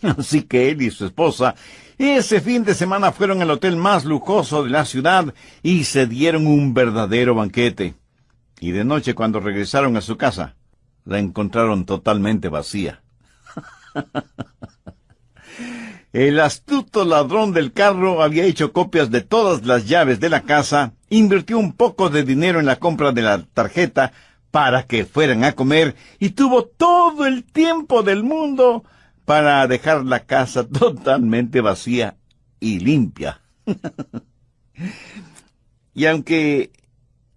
Así que él y su esposa ese fin de semana fueron al hotel más lujoso de la ciudad y se dieron un verdadero banquete. Y de noche, cuando regresaron a su casa, la encontraron totalmente vacía. El astuto ladrón del carro había hecho copias de todas las llaves de la casa, invirtió un poco de dinero en la compra de la tarjeta para que fueran a comer y tuvo todo el tiempo del mundo para dejar la casa totalmente vacía y limpia. Y aunque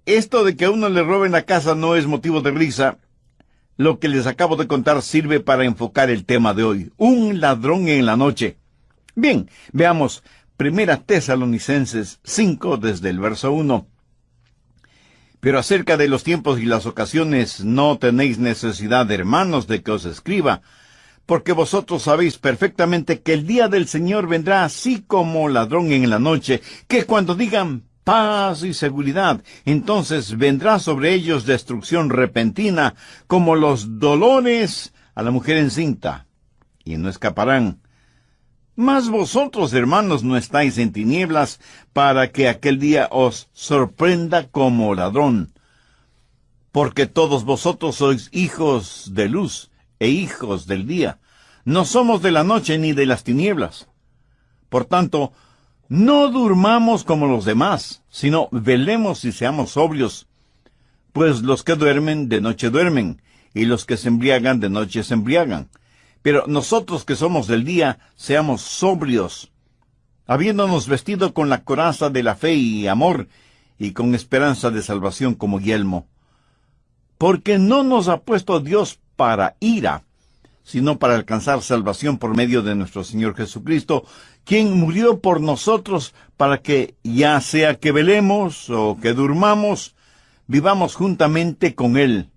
esto de que a uno le roben la casa no es motivo de risa, lo que les acabo de contar sirve para enfocar el tema de hoy, un ladrón en la noche. Bien, veamos 1 Tesalonicenses 5 desde el verso 1. Pero acerca de los tiempos y las ocasiones no tenéis necesidad, hermanos, de que os escriba, porque vosotros sabéis perfectamente que el día del Señor vendrá así como ladrón en la noche, que cuando digan paz y seguridad, entonces vendrá sobre ellos destrucción repentina, como los dolores a la mujer encinta, y no escaparán. Mas vosotros, hermanos, no estáis en tinieblas, para que aquel día os sorprenda como ladrón. Porque todos vosotros sois hijos de luz e hijos del día. No somos de la noche ni de las tinieblas. Por tanto, no durmamos como los demás, sino velemos y seamos sobrios. Pues los que duermen, de noche duermen, y los que se embriagan, de noche se embriagan. Pero nosotros que somos del día, seamos sobrios, habiéndonos vestido con la coraza de la fe y amor, y con esperanza de salvación como yelmo. Porque no nos ha puesto Dios para ira, sino para alcanzar salvación por medio de nuestro Señor Jesucristo, quien murió por nosotros para que, ya sea que velemos o que durmamos, vivamos juntamente con Él.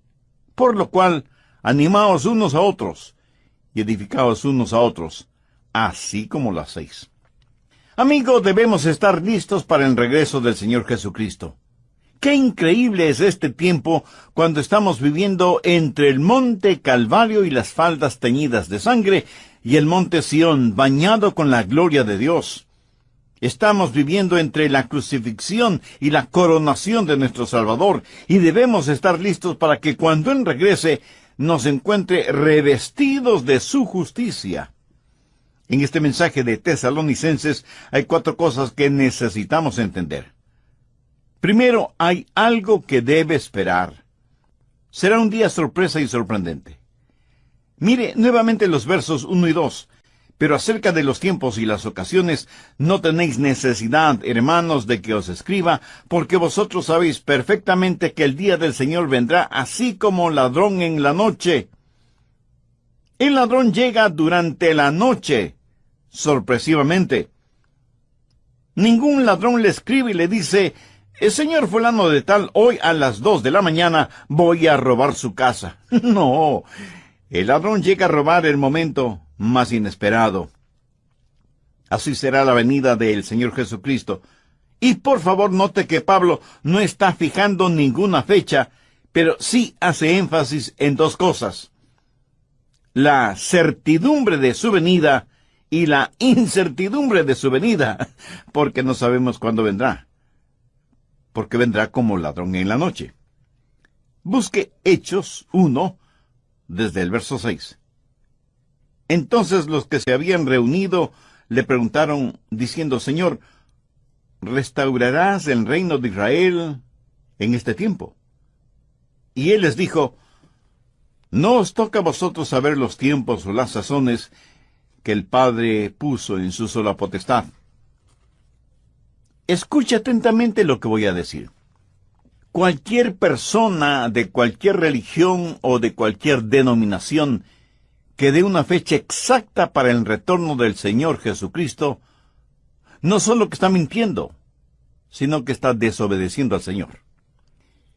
Por lo cual, animaos unos a otros, y edificaos unos a otros, así como lo hacéis. Amigos, debemos estar listos para el regreso del Señor Jesucristo. ¡Qué increíble es este tiempo cuando estamos viviendo entre el monte Calvario y las faldas teñidas de sangre y el monte Sión bañado con la gloria de Dios! Estamos viviendo entre la crucifixión y la coronación de nuestro Salvador y debemos estar listos para que cuando Él regrese nos encuentre revestidos de su justicia. En este mensaje de Tesalonicenses hay 4 cosas que necesitamos entender. Primero, hay algo que debe esperar. Será un día sorpresa y sorprendente. Mire nuevamente los versos 1 y 2. Pero acerca de los tiempos y las ocasiones, no tenéis necesidad, hermanos, de que os escriba, porque vosotros sabéis perfectamente que el día del Señor vendrá así como ladrón en la noche. El ladrón llega durante la noche, sorpresivamente. Ningún ladrón le escribe y le dice: el señor fulano de tal, hoy a las 2 de la mañana voy a robar su casa. No, el ladrón llega a robar el momento más inesperado. Así será la venida del Señor Jesucristo. Y por favor note que Pablo no está fijando ninguna fecha, pero sí hace énfasis en 2 cosas: la certidumbre de su venida y la incertidumbre de su venida, porque no sabemos cuándo vendrá. Porque vendrá como ladrón en la noche. Busque Hechos 1, desde el verso 6. Entonces los que se habían reunido le preguntaron, diciendo: Señor, ¿restaurarás el reino de Israel en este tiempo? Y él les dijo: no os toca a vosotros saber los tiempos o las sazones que el Padre puso en su sola potestad. Escucha atentamente lo que voy a decir. Cualquier persona de cualquier religión o de cualquier denominación que dé una fecha exacta para el retorno del Señor Jesucristo, no solo que está mintiendo, sino que está desobedeciendo al Señor.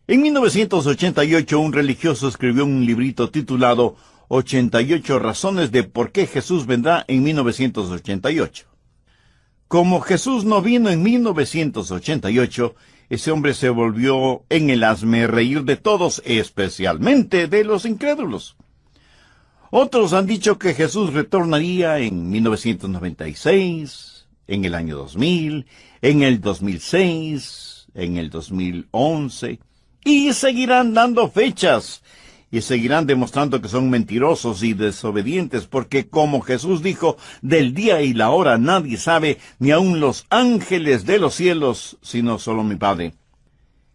En 1988, un religioso escribió un librito titulado 88 razones de por qué Jesús vendrá en 1988. Como Jesús no vino en 1988, ese hombre se volvió en el hazmerreír de todos, especialmente de los incrédulos. Otros han dicho que Jesús retornaría en 1996, en el año 2000, en el 2006, en el 2011, y seguirán dando fechas, y seguirán demostrando que son mentirosos y desobedientes, porque como Jesús dijo, del día y la hora nadie sabe, ni aun los ángeles de los cielos, sino solo mi Padre.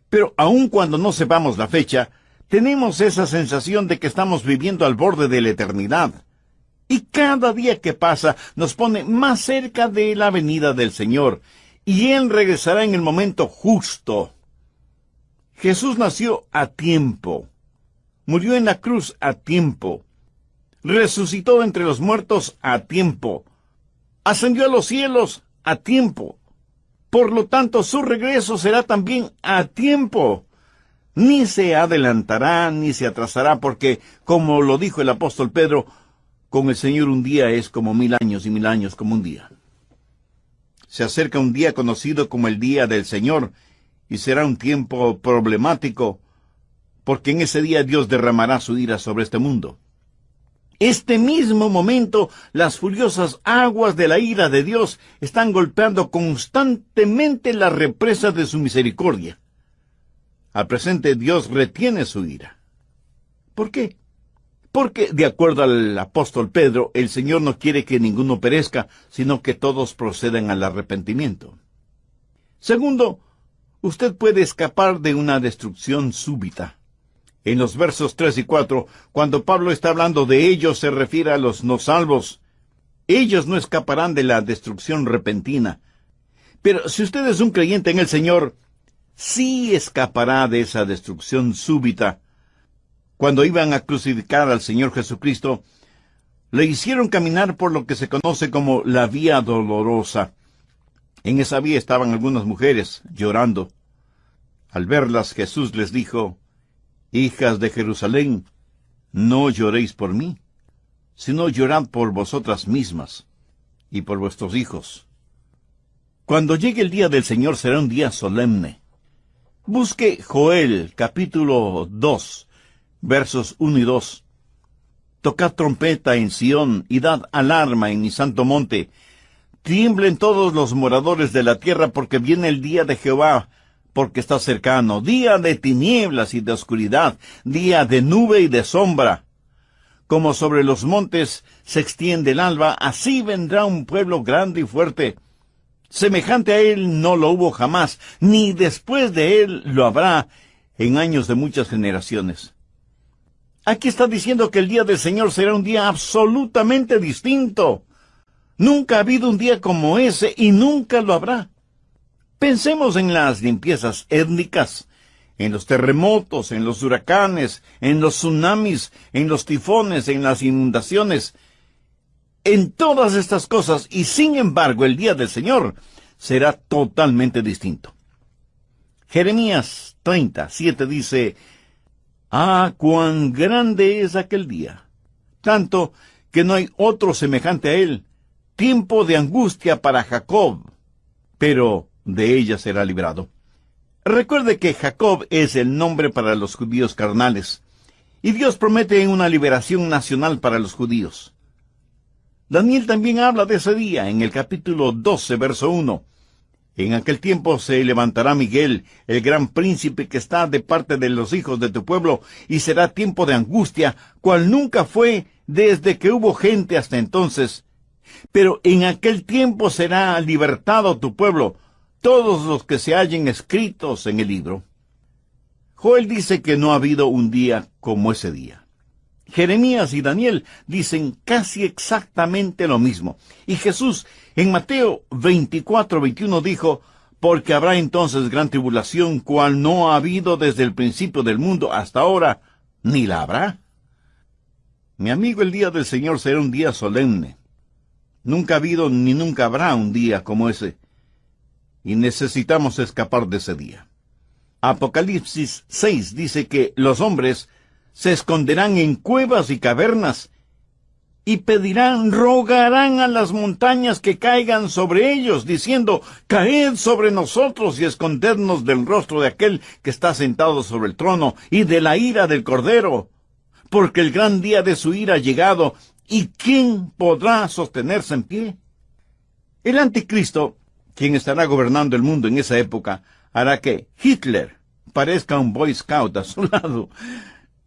Pero aun cuando no sepamos la fecha, tenemos esa sensación de que estamos viviendo al borde de la eternidad. Y cada día que pasa nos pone más cerca de la venida del Señor, y Él regresará en el momento justo. Jesús nació a tiempo, murió en la cruz a tiempo, resucitó entre los muertos a tiempo, ascendió a los cielos a tiempo. Por lo tanto, su regreso será también a tiempo. Ni se adelantará, ni se atrasará, porque, como lo dijo el apóstol Pedro, con el Señor un día es como 1000 años y 1000 años como un día. Se acerca un día conocido como el día del Señor, y será un tiempo problemático, porque en ese día Dios derramará su ira sobre este mundo. Este mismo momento, las furiosas aguas de la ira de Dios están golpeando constantemente la represa de su misericordia. Al presente Dios retiene su ira. ¿Por qué? Porque, de acuerdo al apóstol Pedro, el Señor no quiere que ninguno perezca, sino que todos procedan al arrepentimiento. Segundo, usted puede escapar de una destrucción súbita. En los versos 3 y 4, cuando Pablo está hablando de ellos, se refiere a los no salvos. Ellos no escaparán de la destrucción repentina. Pero si usted es un creyente en el Señor, sí escapará de esa destrucción súbita. Cuando iban a crucificar al Señor Jesucristo, le hicieron caminar por lo que se conoce como la vía dolorosa. En esa vía estaban algunas mujeres llorando. Al verlas, Jesús les dijo: «Hijas de Jerusalén, no lloréis por mí, sino llorad por vosotras mismas y por vuestros hijos». Cuando llegue el día del Señor será un día solemne. Busque Joel, capítulo 2, versos 1 y 2. «Tocad trompeta en Sión y dad alarma en mi santo monte. Tiemblen todos los moradores de la tierra, porque viene el día de Jehová, porque está cercano, día de tinieblas y de oscuridad, día de nube y de sombra. Como sobre los montes se extiende el alba, así vendrá un pueblo grande y fuerte. Semejante a él no lo hubo jamás, ni después de él lo habrá en años de muchas generaciones». Aquí está diciendo que el día del Señor será un día absolutamente distinto. Nunca ha habido un día como ese y nunca lo habrá. Pensemos en las limpiezas étnicas, en los terremotos, en los huracanes, en los tsunamis, en los tifones, en las inundaciones, en todas estas cosas, y sin embargo el día del Señor será totalmente distinto. Jeremías 30:7 dice: «Ah, cuán grande es aquel día, tanto que no hay otro semejante a él, tiempo de angustia para Jacob, pero de ella será librado». Recuerde que Jacob es el nombre para los judíos carnales, y Dios promete una liberación nacional para los judíos. Daniel también habla de ese día en el capítulo 12, verso 1. «En aquel tiempo se levantará Miguel, el gran príncipe que está de parte de los hijos de tu pueblo, y será tiempo de angustia, cual nunca fue desde que hubo gente hasta entonces. Pero en aquel tiempo será libertado tu pueblo, todos los que se hallen escritos en el libro». Joel dice que no ha habido un día como ese día. Jeremías y Daniel dicen casi exactamente lo mismo. Y Jesús, en Mateo 24:21 dijo: «Porque habrá entonces gran tribulación, cual no ha habido desde el principio del mundo hasta ahora, ni la habrá». Mi amigo, el día del Señor será un día solemne. Nunca ha habido ni nunca habrá un día como ese. Y necesitamos escapar de ese día. Apocalipsis 6 dice que los hombres se esconderán en cuevas y cavernas, y pedirán, rogarán a las montañas que caigan sobre ellos, diciendo: «Caed sobre nosotros y escondednos del rostro de aquel que está sentado sobre el trono, y de la ira del Cordero. porque el gran día de su ira ha llegado, ¿y quién podrá sostenerse en pie? El anticristo, quien estará gobernando el mundo en esa época, hará que Hitler parezca un Boy Scout a su lado.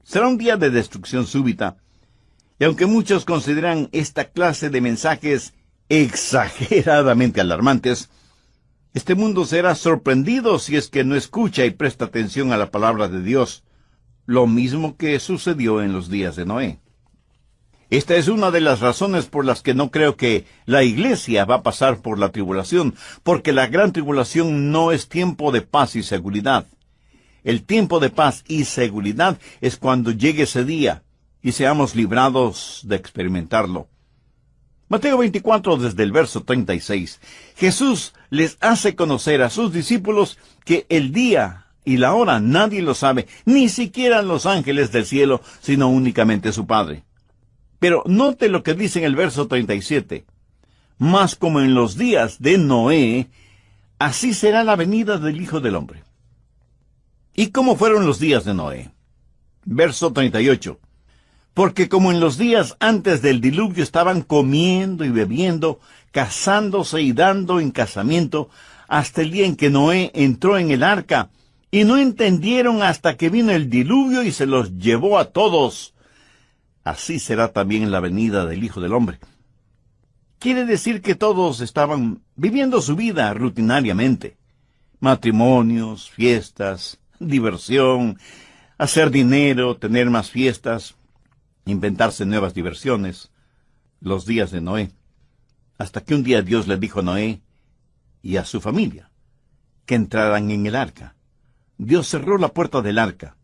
Será un día de destrucción súbita. Y aunque muchos consideran esta clase de mensajes exageradamente alarmantes, este mundo será sorprendido si es que no escucha y presta atención a la palabra de Dios, lo mismo que sucedió en los días de Noé. Esta es una de las razones por las que no creo que la iglesia va a pasar por la tribulación, porque la gran tribulación no es tiempo de paz y seguridad. El tiempo de paz y seguridad es cuando llegue ese día y seamos librados de experimentarlo. Mateo 24, desde el verso 36. Jesús les hace conocer a sus discípulos que el día y la hora nadie lo sabe, ni siquiera los ángeles del cielo, sino únicamente su Padre. Pero note lo que dice en el verso 37. Mas como en los días de Noé, así será la venida del Hijo del Hombre. ¿Y cómo fueron los días de Noé? Verso 38. Porque como en los días antes del diluvio estaban comiendo y bebiendo, casándose y dando en casamiento, hasta el día en que Noé entró en el arca, y no entendieron hasta que vino el diluvio y se los llevó a todos. Así será también en la venida del Hijo del Hombre. Quiere decir que todos estaban viviendo su vida rutinariamente. Matrimonios, fiestas, diversión, hacer dinero, tener más fiestas, inventarse nuevas diversiones. Los días de Noé. Hasta que un día Dios le dijo a Noé y a su familia que entraran en el arca. Dios cerró la puerta del arca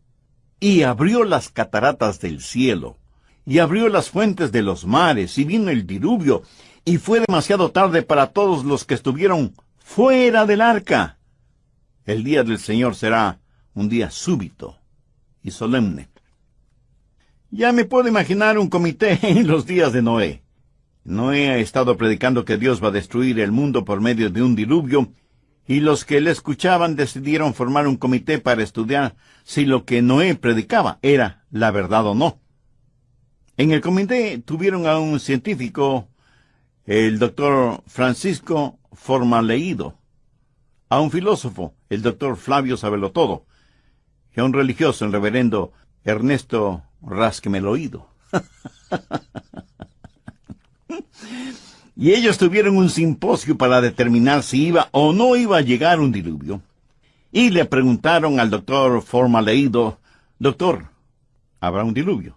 y abrió las cataratas del cielo y abrió las fuentes de los mares y vino el diluvio y fue demasiado tarde para todos los que estuvieron fuera del arca. El día del Señor será un día súbito y solemne. Ya me puedo imaginar un comité en los días de Noé. Noé ha estado predicando que Dios va a destruir el mundo por medio de un diluvio, y los que le escuchaban decidieron formar un comité para estudiar si lo que Noé predicaba era la verdad o no. En el comité tuvieron a un científico, el doctor Francisco Formaleído, a un filósofo, el doctor Flavio Sabelotodo, y a un religioso, el reverendo Ernesto Rasquemeloído. Y ellos tuvieron un simposio para determinar si iba o no iba a llegar un diluvio. Y le preguntaron al doctor Formaleído, doctor, ¿habrá un diluvio?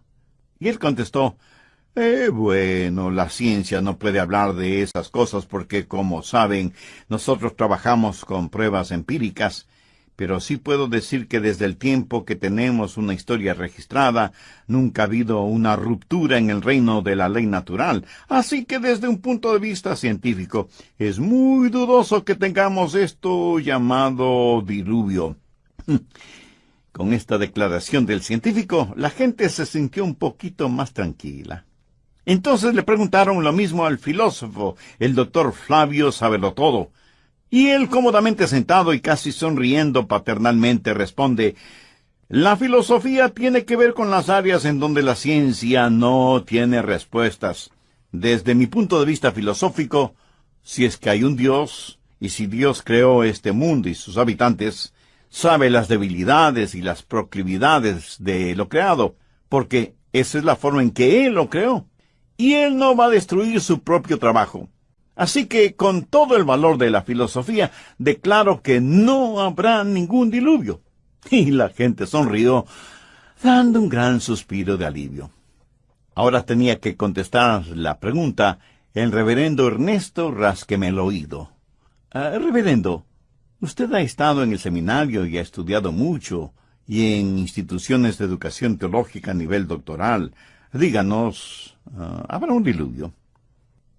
Y él contestó, bueno, la ciencia no puede hablar de esas cosas porque, como saben, nosotros trabajamos con pruebas empíricas, pero sí puedo decir que desde el tiempo que tenemos una historia registrada, nunca ha habido una ruptura en el reino de la ley natural. Así que desde un punto de vista científico, es muy dudoso que tengamos esto llamado diluvio. Con esta declaración del científico, la gente se sintió un poquito más tranquila. Entonces le preguntaron lo mismo al filósofo, el doctor Flavio Sabelotodo. Y él, cómodamente sentado y casi sonriendo paternalmente, responde, la filosofía tiene que ver con las áreas en donde la ciencia no tiene respuestas. Desde mi punto de vista filosófico, si es que hay un Dios, y si Dios creó este mundo y sus habitantes, sabe las debilidades y las proclividades de lo creado, porque esa es la forma en que Él lo creó. Y Él no va a destruir su propio trabajo. Así que, con todo el valor de la filosofía, declaro que no habrá ningún diluvio. Y la gente sonrió, dando un gran suspiro de alivio. Ahora tenía que contestar la pregunta el reverendo Ernesto Rasquemeloído. Reverendo, usted ha estado en el seminario y ha estudiado mucho, y en instituciones de educación teológica a nivel doctoral. Díganos, ¿habrá un diluvio?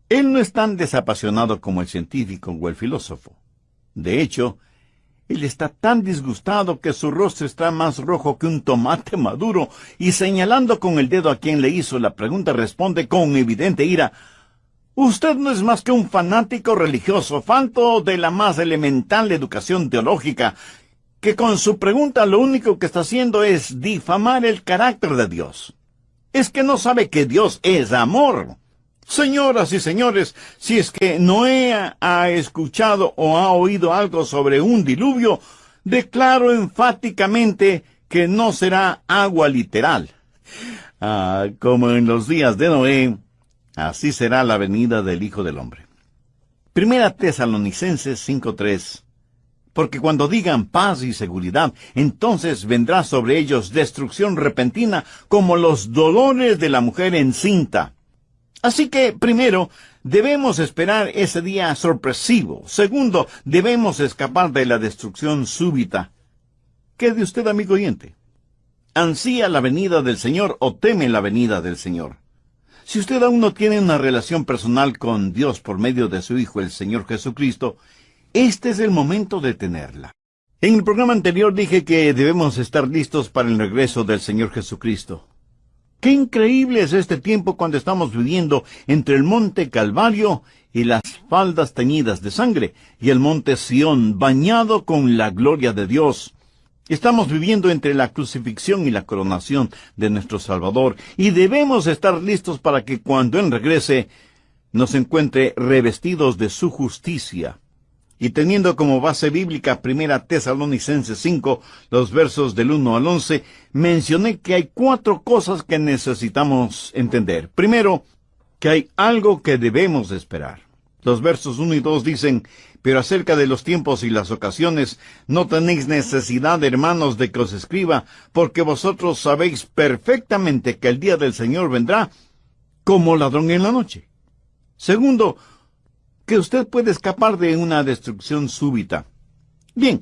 Él no es tan desapasionado como el científico o el filósofo. De hecho, él está tan disgustado que su rostro está más rojo que un tomate maduro, y señalando con el dedo a quien le hizo la pregunta, responde con evidente ira, «Usted no es más que un fanático religioso, falto de la más elemental educación teológica, que con su pregunta lo único que está haciendo es difamar el carácter de Dios. Es que no sabe que Dios es amor. Señoras y señores, si es que Noé ha escuchado o ha oído algo sobre un diluvio, declaro enfáticamente que no será agua literal. Como en los días de Noé, así será la venida del Hijo del Hombre. Primera Tesalonicenses 5:3. Porque cuando digan paz y seguridad, entonces vendrá sobre ellos destrucción repentina como los dolores de la mujer encinta. Así que, primero, debemos esperar ese día sorpresivo. Segundo, debemos escapar de la destrucción súbita. ¿Qué de usted, amigo oyente? ¿Ansía la venida del Señor o teme la venida del Señor? Si usted aún no tiene una relación personal con Dios por medio de su Hijo, el Señor Jesucristo, este es el momento de tenerla. En el programa anterior dije que debemos estar listos para el regreso del Señor Jesucristo. ¡Qué increíble es este tiempo cuando estamos viviendo entre el monte Calvario y las faldas teñidas de sangre, y el monte Sión bañado con la gloria de Dios! Estamos viviendo entre la crucifixión y la coronación de nuestro Salvador, y debemos estar listos para que cuando Él regrese, nos encuentre revestidos de su justicia. Y teniendo como base bíblica Primera Tesalonicenses 5, los versos del 1 al 11, mencioné que hay 4 cosas que necesitamos entender. Primero, que hay algo que debemos esperar. Los versos 1 y 2 dicen: pero acerca de los tiempos y las ocasiones, no tenéis necesidad, hermanos, de que os escriba, porque vosotros sabéis perfectamente que el día del Señor vendrá como ladrón en la noche. Segundo, que usted puede escapar de una destrucción súbita. Bien,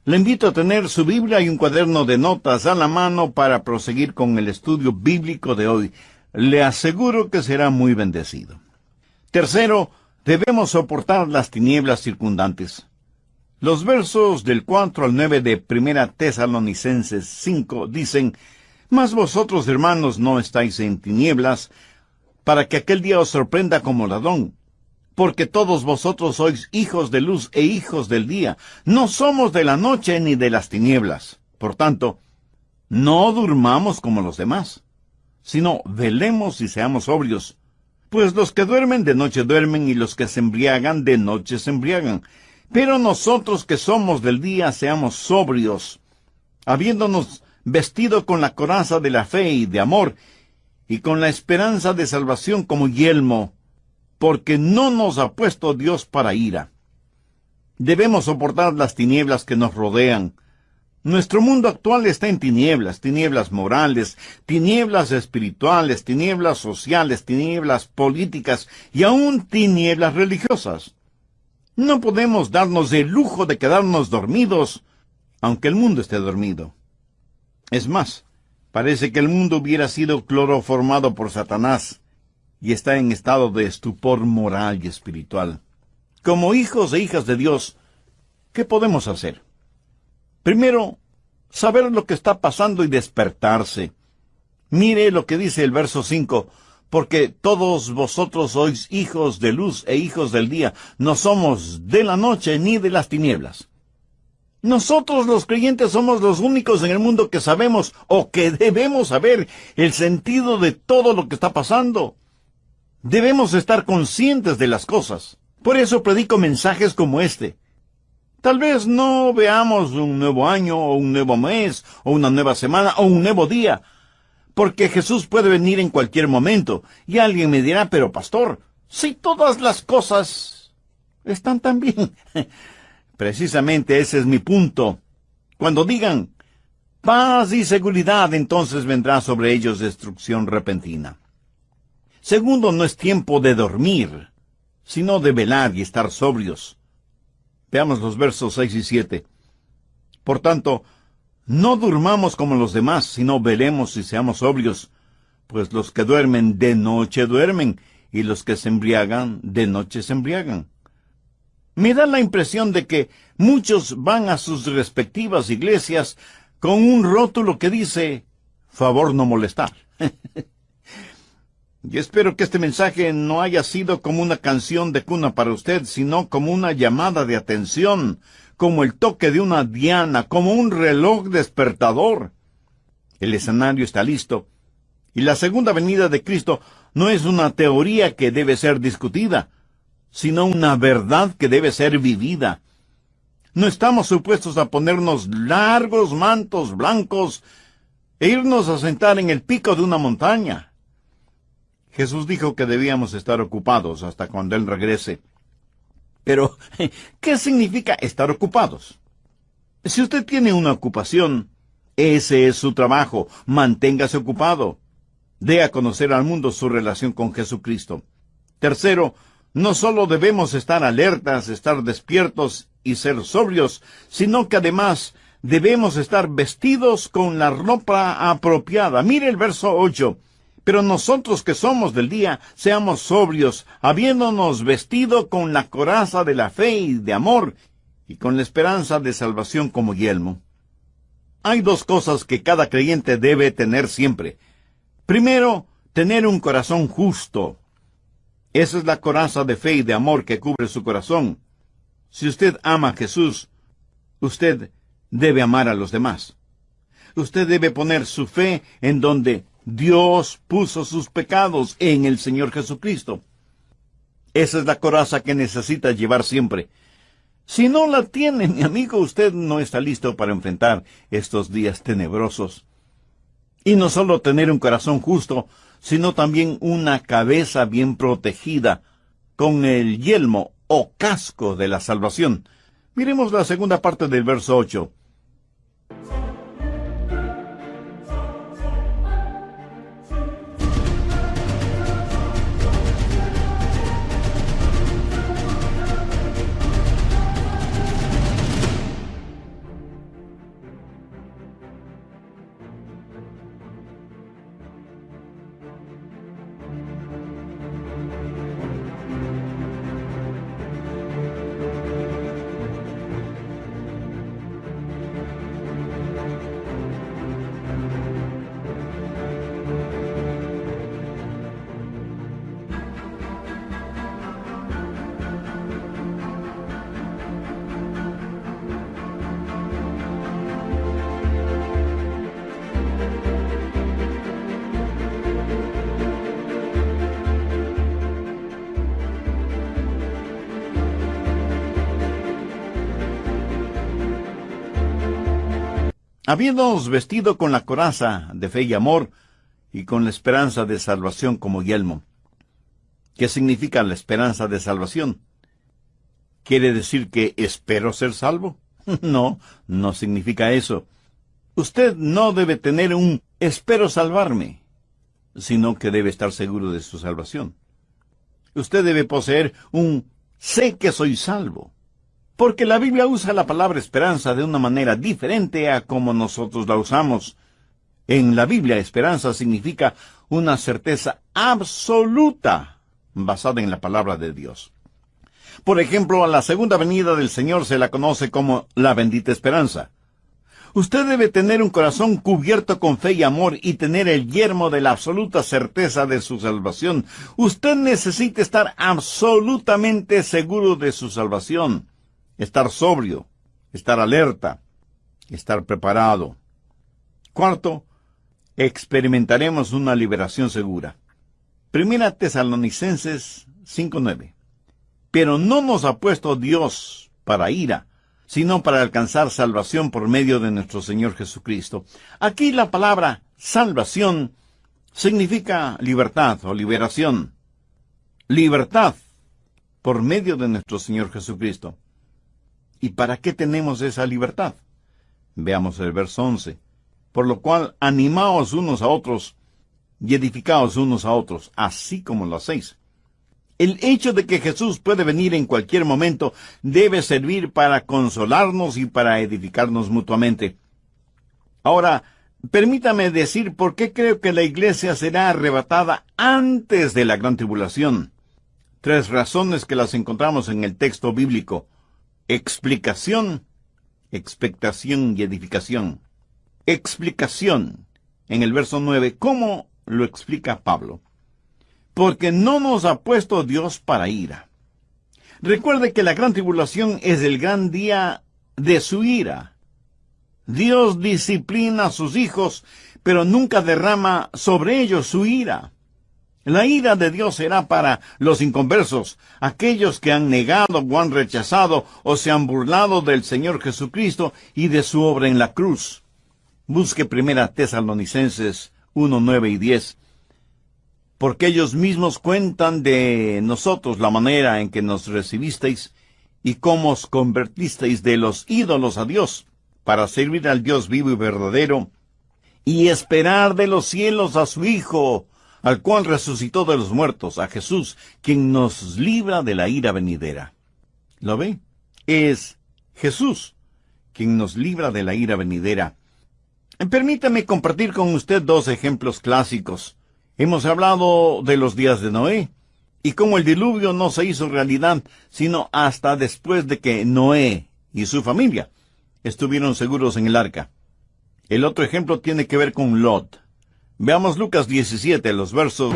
le invito a tener su Biblia y un cuaderno de notas a la mano para proseguir con el estudio bíblico de hoy. Le aseguro que será muy bendecido. Tercero, debemos soportar las tinieblas circundantes. Los versos del 4 al 9 de Primera Tesalonicenses 5 dicen: mas vosotros, hermanos, no estáis en tinieblas, para que aquel día os sorprenda como ladrón. Porque todos vosotros sois hijos de luz e hijos del día. No somos de la noche ni de las tinieblas. Por tanto, no durmamos como los demás, sino velemos y seamos sobrios. Pues los que duermen de noche duermen, y los que se embriagan de noche se embriagan. Pero nosotros que somos del día seamos sobrios, habiéndonos vestido con la coraza de la fe y de amor, y con la esperanza de salvación como yelmo, porque no nos ha puesto Dios para ira. Debemos soportar las tinieblas que nos rodean. Nuestro mundo actual está en tinieblas, tinieblas morales, tinieblas espirituales, tinieblas sociales, tinieblas políticas y aún tinieblas religiosas. No podemos darnos el lujo de quedarnos dormidos, aunque el mundo esté dormido. Es más, parece que el mundo hubiera sido cloroformado por Satanás y está en estado de estupor moral y espiritual. Como hijos e hijas de Dios, ¿qué podemos hacer? Primero, saber lo que está pasando y despertarse. Mire lo que dice el verso 5, porque todos vosotros sois hijos de luz e hijos del día, no somos de la noche ni de las tinieblas. Nosotros los creyentes somos los únicos en el mundo que sabemos o que debemos saber el sentido de todo lo que está pasando. Debemos estar conscientes de las cosas. Por eso predico mensajes como este. Tal vez no veamos un nuevo año, o un nuevo mes, o una nueva semana, o un nuevo día, porque Jesús puede venir en cualquier momento, y alguien me dirá: pero pastor, si todas las cosas están tan bien. Precisamente ese es mi punto. Cuando digan paz y seguridad, entonces vendrá sobre ellos destrucción repentina. Segundo, no es tiempo de dormir, sino de velar y estar sobrios. Veamos los versos 6 y 7. Por tanto, no durmamos como los demás, sino velemos y seamos sobrios, pues los que duermen de noche duermen, y los que se embriagan de noche se embriagan. Me da la impresión de que muchos van a sus respectivas iglesias con un rótulo que dice: favor no molestar. Y espero que este mensaje no haya sido como una canción de cuna para usted, sino como una llamada de atención, como el toque de una diana, como un reloj despertador. El escenario está listo, Y la segunda venida de Cristo no es una teoría que debe ser discutida, sino una verdad que debe ser vivida. No estamos supuestos a ponernos largos mantos blancos e irnos a sentar en el pico de una montaña. Jesús dijo que debíamos estar ocupados hasta cuando Él regrese. Pero, ¿qué significa estar ocupados? Si usted tiene una ocupación, ese es su trabajo. Manténgase ocupado. Dé a conocer al mundo su relación con Jesucristo. Tercero, no solo debemos estar alertas, estar despiertos y ser sobrios, sino que además debemos estar vestidos con la ropa apropiada. Mire el verso 8. Pero nosotros que somos del día, seamos sobrios, habiéndonos vestido con la coraza de la fe y de amor, y con la esperanza de salvación como yelmo. Hay dos cosas que cada creyente debe tener siempre. Primero, tener un corazón justo. Esa es la coraza de fe y de amor que cubre su corazón. Si usted ama a Jesús, usted debe amar a los demás. Usted debe poner su fe en donde Dios puso sus pecados, en el Señor Jesucristo. Esa es la coraza que necesita llevar siempre. Si no la tiene, mi amigo, usted no está listo para enfrentar estos días tenebrosos. Y no solo tener un corazón justo, sino también una cabeza bien protegida, con el yelmo o casco de la salvación. Miremos la segunda parte del verso 8. Habiéndonos vestido con la coraza de fe y amor, y con la esperanza de salvación como yelmo. ¿Qué significa la esperanza de salvación? ¿Quiere decir que espero ser salvo? No, no significa eso. Usted no debe tener un espero salvarme, sino que debe estar seguro de su salvación. Usted debe poseer un sé que soy salvo. Porque la Biblia usa la palabra esperanza de una manera diferente a como nosotros la usamos. En la Biblia, esperanza significa una certeza absoluta basada en la palabra de Dios. Por ejemplo, a la segunda venida del Señor se la conoce como la bendita esperanza. Usted debe tener un corazón cubierto con fe y amor y tener el yelmo de la absoluta certeza de su salvación. Usted necesita estar absolutamente seguro de su salvación. Estar sobrio, estar alerta, estar preparado. Cuarto, experimentaremos una liberación segura. Primera Tesalonicenses 5:9. Pero no nos ha puesto Dios para ira, sino para alcanzar salvación por medio de nuestro Señor Jesucristo. Aquí la palabra salvación significa libertad o liberación. Libertad por medio de nuestro Señor Jesucristo. ¿Y para qué tenemos esa libertad? Veamos el verso 11. Por lo cual, animaos unos a otros y edificaos unos a otros, así como lo hacéis. El hecho de que Jesús puede venir en cualquier momento debe servir para consolarnos y para edificarnos mutuamente. Ahora, permítame decir por qué creo que la iglesia será arrebatada antes de la gran tribulación. 3 razones que las encontramos en el texto bíblico. Explicación, expectación y edificación. Explicación. En el verso 9, ¿cómo lo explica Pablo? Porque no nos ha puesto Dios para ira. Recuerde que la gran tribulación es el gran día de su ira. Dios disciplina a sus hijos, pero nunca derrama sobre ellos su ira. La ira de Dios será para los inconversos, aquellos que han negado o han rechazado o se han burlado del Señor Jesucristo y de su obra en la cruz. Busque 1 Tesalonicenses 1, 9 y 10. Porque ellos mismos cuentan de nosotros la manera en que nos recibisteis y cómo os convertisteis de los ídolos a Dios, para servir al Dios vivo y verdadero, y esperar de los cielos a su Hijo, al cual resucitó de los muertos, a Jesús, quien nos libra de la ira venidera. ¿Lo ve? Es Jesús quien nos libra de la ira venidera. Permítame compartir con usted 2 ejemplos clásicos. Hemos hablado de los días de Noé, y cómo el diluvio no se hizo realidad, sino hasta después de que Noé y su familia estuvieron seguros en el arca. El otro ejemplo tiene que ver con Lot. Veamos Lucas 17, los versos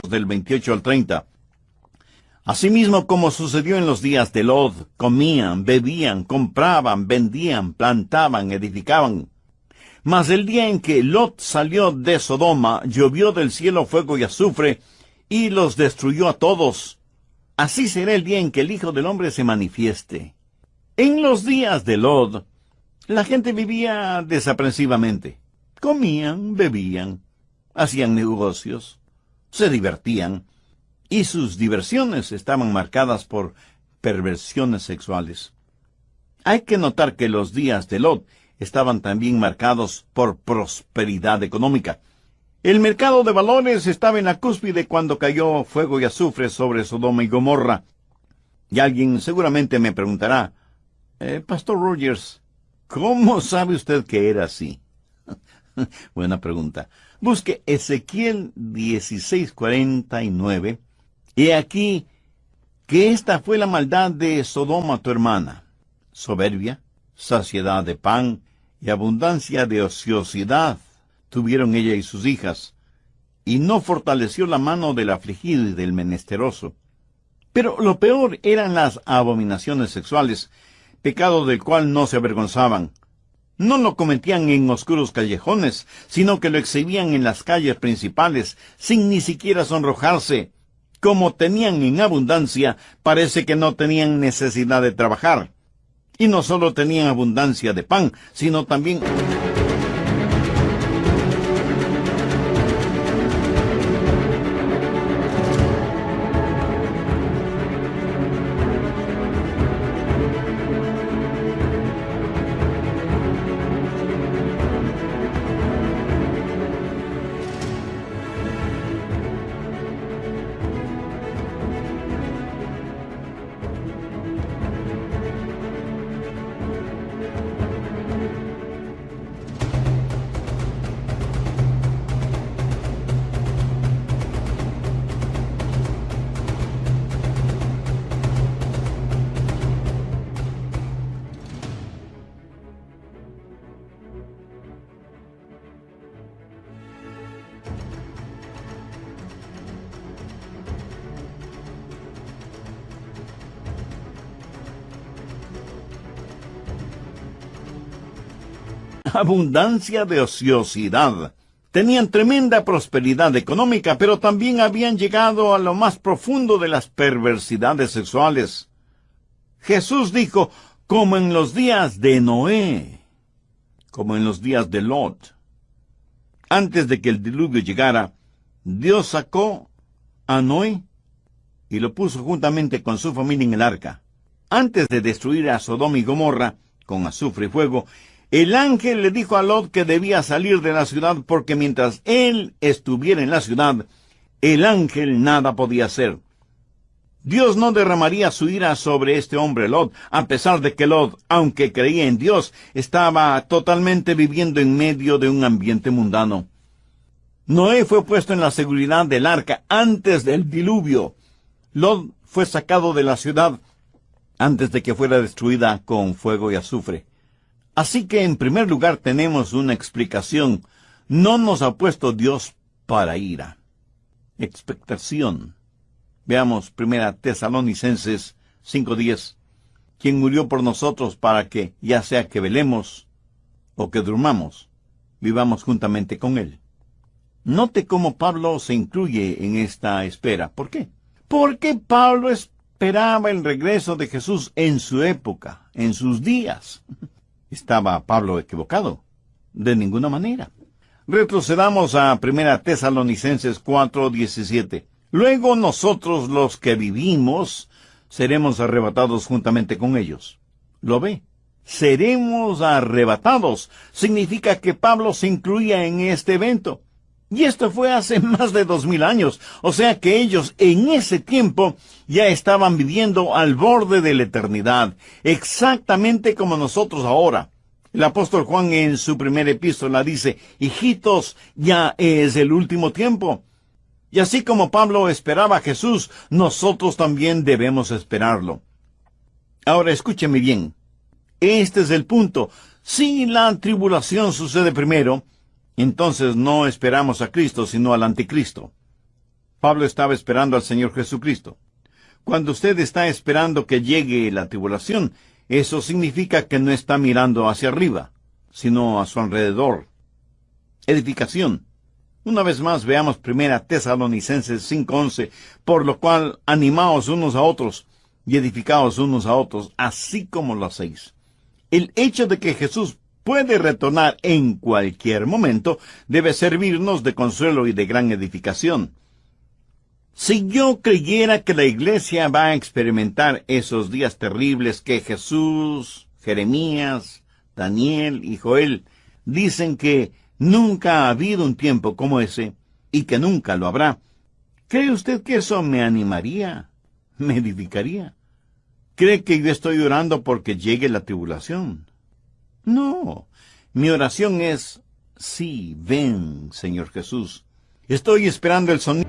del 28 al 30. Asimismo, como sucedió en los días de Lot, comían, bebían, compraban, vendían, plantaban, edificaban. Mas el día en que Lot salió de Sodoma, llovió del cielo fuego y azufre, y los destruyó a todos. Así será el día en que el Hijo del Hombre se manifieste. En los días de Lot, la gente vivía desaprensivamente. Comían, bebían, hacían negocios, se divertían, y sus diversiones estaban marcadas por perversiones sexuales. Hay que notar que los días de Lot estaban también marcados por prosperidad económica. El mercado de valores estaba en la cúspide cuando cayó fuego y azufre sobre Sodoma y Gomorra. Y alguien seguramente me preguntará, Pastor Rogers, ¿cómo sabe usted que era así? Buena pregunta. Busque Ezequiel 16:49. He aquí que esta fue la maldad de Sodoma tu hermana: soberbia, saciedad de pan y abundancia de ociosidad tuvieron ella y sus hijas, y no fortaleció la mano del afligido y del menesteroso. Pero lo peor eran las abominaciones sexuales, pecado del cual no se avergonzaban. No lo cometían en oscuros callejones, sino que lo exhibían en las calles principales, sin ni siquiera sonrojarse. Como tenían en abundancia, parece que no tenían necesidad de trabajar. Y no solo tenían abundancia de pan, sino también abundancia de ociosidad. Tenían tremenda prosperidad económica, pero también habían llegado a lo más profundo de las perversidades sexuales. Jesús dijo, como en los días de Noé, como en los días de Lot. Antes de que el diluvio llegara, Dios sacó a Noé y lo puso juntamente con su familia en el arca. Antes de destruir a Sodoma y Gomorra con azufre y fuego, el ángel le dijo a Lot que debía salir de la ciudad porque mientras él estuviera en la ciudad, el ángel nada podía hacer. Dios no derramaría su ira sobre este hombre Lot, a pesar de que Lot, aunque creía en Dios, estaba totalmente viviendo en medio de un ambiente mundano. Noé fue puesto en la seguridad del arca antes del diluvio. Lot fue sacado de la ciudad antes de que fuera destruida con fuego y azufre. Así que en primer lugar tenemos una explicación. No nos ha puesto Dios para ira. Expectación. Veamos 1 Tesalonicenses 5:10. Quien murió por nosotros para que, ya sea que velemos o que durmamos, vivamos juntamente con Él. Note cómo Pablo se incluye en esta espera. ¿Por qué? Porque Pablo esperaba el regreso de Jesús en su época, en sus días. ¿Estaba Pablo equivocado? De ninguna manera. Retrocedamos a 1 Tesalonicenses 4:17. Luego nosotros los que vivimos seremos arrebatados juntamente con ellos. ¿Lo ve? Seremos arrebatados. Significa que Pablo se incluía en este evento. Y esto fue hace más de 2000 años. O sea que ellos en ese tiempo ya estaban viviendo al borde de la eternidad. Exactamente como nosotros ahora. El apóstol Juan en su primera epístola dice, hijitos, ya es el último tiempo. Y así como Pablo esperaba a Jesús, nosotros también debemos esperarlo. Ahora escúcheme bien. Este es el punto. Si la tribulación sucede primero, entonces no esperamos a Cristo, sino al anticristo. Pablo estaba esperando al Señor Jesucristo. Cuando usted está esperando que llegue la tribulación, eso significa que no está mirando hacia arriba, sino a su alrededor. Edificación. Una vez más veamos 1 Tesalonicenses 5:11, por lo cual animaos unos a otros y edificaos unos a otros, así como lo hacéis. El hecho de que Jesús puede retornar en cualquier momento debe servirnos de consuelo y de gran edificación. Si yo creyera que la iglesia va a experimentar esos días terribles que Jesús, Jeremías, Daniel y Joel dicen que nunca ha habido un tiempo como ese y que nunca lo habrá, ¿cree usted que eso me animaría? ¿Me edificaría? ¿Cree que yo estoy orando porque llegue la tribulación? No, mi oración es, sí, ven, Señor Jesús. Estoy esperando el sonido.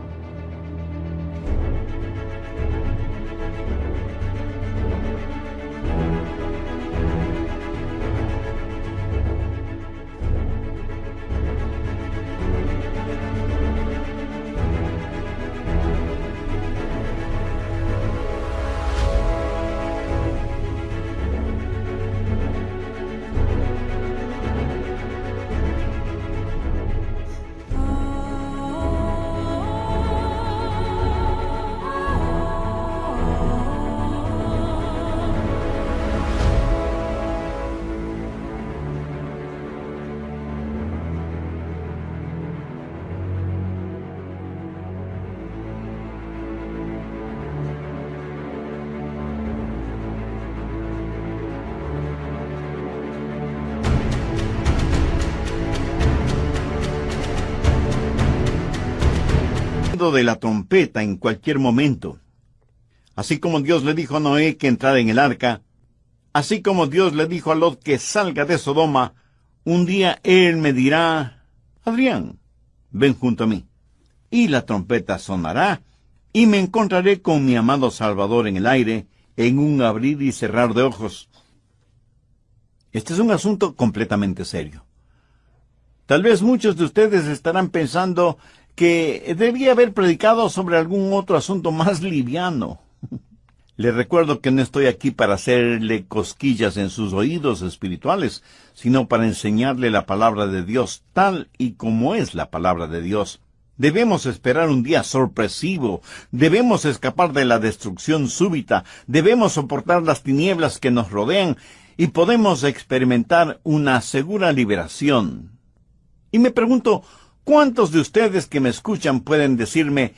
De la trompeta en cualquier momento. Así como Dios le dijo a Noé que entrara en el arca, así como Dios le dijo a Lot que salga de Sodoma, un día Él me dirá, Adrián, ven junto a mí. Y la trompeta sonará, y me encontraré con mi amado Salvador en el aire, en un abrir y cerrar de ojos. Este es un asunto completamente serio. Tal vez muchos de ustedes estarán pensando que debía haber predicado sobre algún otro asunto más liviano. Les recuerdo que no estoy aquí para hacerle cosquillas en sus oídos espirituales, sino para enseñarle la palabra de Dios tal y como es la palabra de Dios. Debemos esperar un día sorpresivo, debemos escapar de la destrucción súbita, debemos soportar las tinieblas que nos rodean y podemos experimentar una segura liberación. Y me pregunto, ¿Cuántos de ustedes que me escuchan pueden decirme,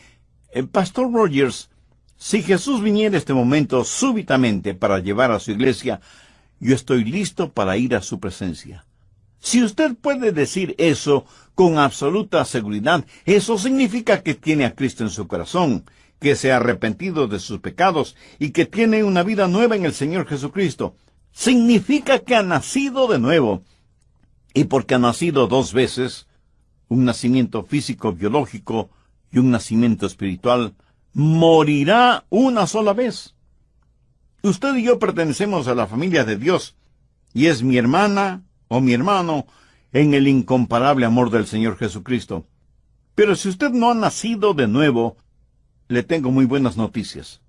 Pastor Rogers, si Jesús viniera este momento súbitamente para llevar a su iglesia, yo estoy listo para ir a su presencia? Si usted puede decir eso con absoluta seguridad, eso significa que tiene a Cristo en su corazón, que se ha arrepentido de sus pecados y que tiene una vida nueva en el Señor Jesucristo. Significa que ha nacido de nuevo. Y porque ha nacido dos veces, un nacimiento físico, biológico y un nacimiento espiritual, morirá una sola vez. Usted y yo pertenecemos a la familia de Dios, y es mi hermana o mi hermano en el incomparable amor del Señor Jesucristo. Pero si usted no ha nacido de nuevo, le tengo muy buenas noticias.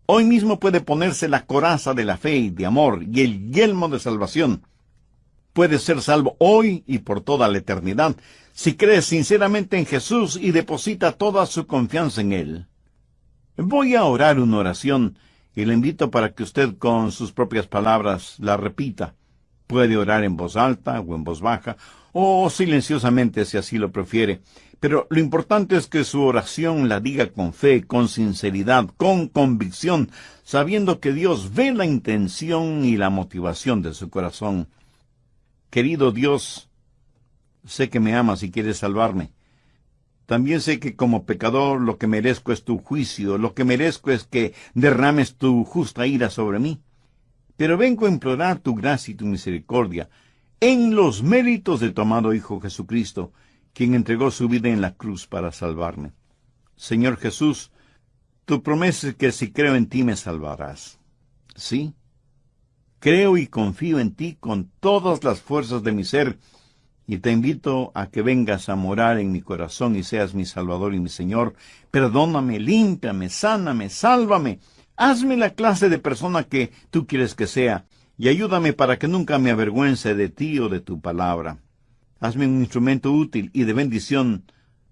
Hoy mismo puede ponerse la coraza de la fe y de amor y el yelmo de salvación. Puede ser salvo hoy y por toda la eternidad, si cree sinceramente en Jesús y deposita toda su confianza en Él. Voy a orar una oración y le invito para que usted con sus propias palabras la repita. Puede orar en voz alta o en voz baja, o silenciosamente si así lo prefiere. Pero lo importante es que su oración la diga con fe, con sinceridad, con convicción, sabiendo que Dios ve la intención y la motivación de su corazón. Querido Dios, sé que me amas y quieres salvarme. También sé que como pecador lo que merezco es tu juicio, lo que merezco es que derrames tu justa ira sobre mí. Pero vengo a implorar tu gracia y tu misericordia en los méritos de tu amado Hijo Jesucristo, quien entregó su vida en la cruz para salvarme. Señor Jesús, tu promesa es que si creo en ti me salvarás. ¿Sí? Creo y confío en ti con todas las fuerzas de mi ser, y te invito a que vengas a morar en mi corazón y seas mi Salvador y mi Señor. Perdóname, límpiame, sáname, sálvame. Hazme la clase de persona que tú quieres que sea, y ayúdame para que nunca me avergüence de ti o de tu palabra. Hazme un instrumento útil y de bendición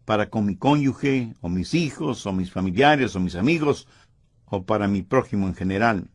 para con mi cónyuge, o mis hijos, o mis familiares, o mis amigos, o para mi prójimo en general.